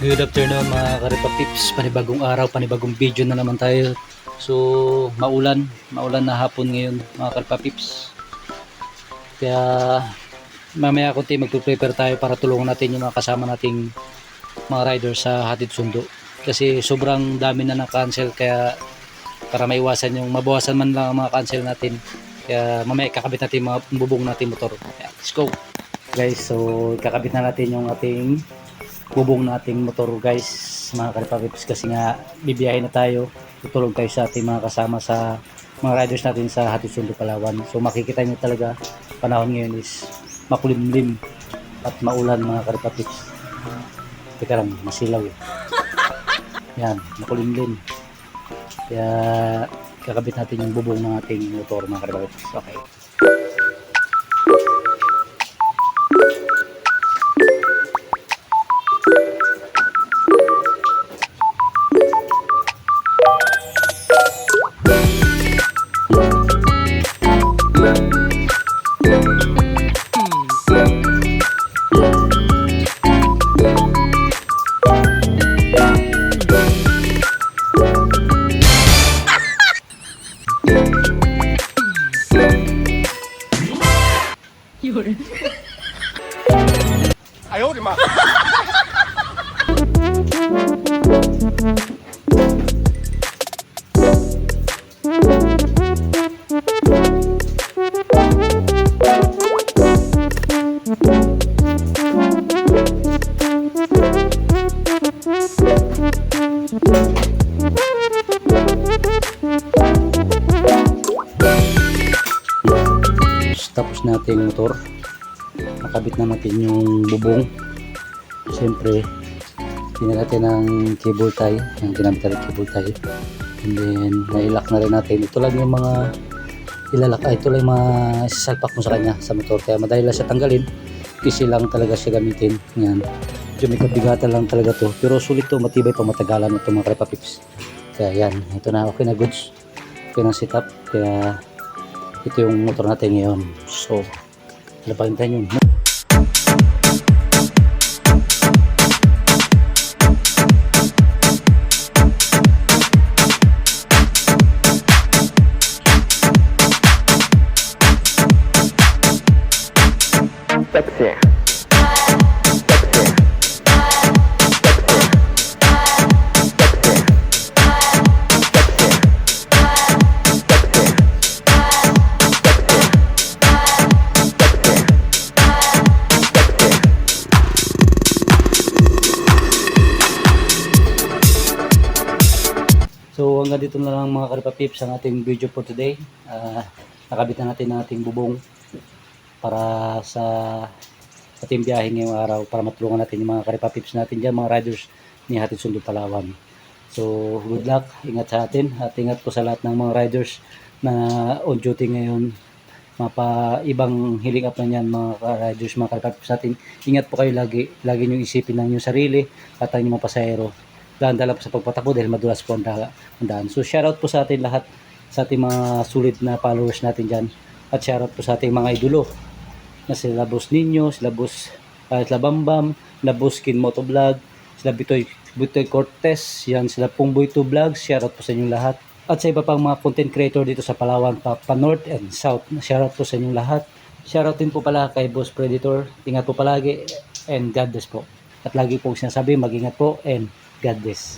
Good afternoon mga Karipa Pips, panibagong araw, panibagong video na naman tayo. So maulan na hapon ngayon mga Karipa Pips. Kaya mamaya kunti magpe-prepare tayo para tulungan natin yung mga kasama nating mga riders sa hatid sundo. Kasi sobrang dami na na-cancel, kaya para maiwasan yung mabawasan man lang ang mga cancel natin. Kaya mamaya kakabit natin mga bubong natin motor. Kaya, let's go guys. So kakabit na natin yung ating bubong nating motor guys mga Karipa-Pips, kasi nga bibiyahin na tayo, tutulog tayo sa ating mga kasama sa mga riders natin sa hatid sundo Palawan. So makikita nyo talaga panahon ngayon is makulimlim at maulan mga Karipa-Pips. Teka lang, masilaw eh. Yan, makulimlim, kaya kakabit natin yung bubong ng ating motor mga Karipa-Pips. Okay. Ayo, di ma. Tapos natin motor, nakabit na natin yung bubong. Siyempre tingnan natin ang cable tie, yung ginamit natin cable tie, and then nailak na rin natin. Ito lang yung mga ilalak, ito lang yung mga sasalpak mo sa kanya sa motor, kaya madali lang siya tanggalin, easy lang talaga siya gamitin. Yan, medyo may kabigatan lang talaga to, pero sulit to, matibay pa, matagalan ito mga Karipa-Pips. Kaya yan, ito na, okay na goods, okay na setup. Kaya ito yung motor natin ngayon. So labahin tayo yun. Sexy. So hanggang dito na lang mga Karipa-Pips ang ating video for today. Nakabit na natin ang ating bubong para sa ating biyahe ngayong araw, para matulungan natin yung mga Karipa-Pips natin dyan, mga riders ni hatid sundo Palawan. So good luck, ingat sa atin at ingat po sa lahat ng mga riders na on duty ngayon. Ibang hiling up na yan mga riders, mga Karipa-Pips natin. Ingat po kayo lagi nyo isipin lang yung sarili at ang inyong mga pasahero. Dahan-dahan po sa pagpatakbo dahil madulas po ang daan. So shoutout po sa atin lahat, sa ating mga sulit na followers natin dyan, at shoutout po sa ating mga idolo na sila Boss Ninyo, sila Boss Bambam, sila Boss Kin Motovlog, sila Bitoy Cortez, yan, sila Pungboy 2 Vlogs. Shoutout po sa inyong lahat, at sa iba pang mga content creator dito sa Palawan, pa North and South. Shoutout po sa inyong lahat. Shoutout din po pala kay Boss Predator. Ingat po palagi and God bless po. At lagi po sinasabi, mag-ingat po and God bless.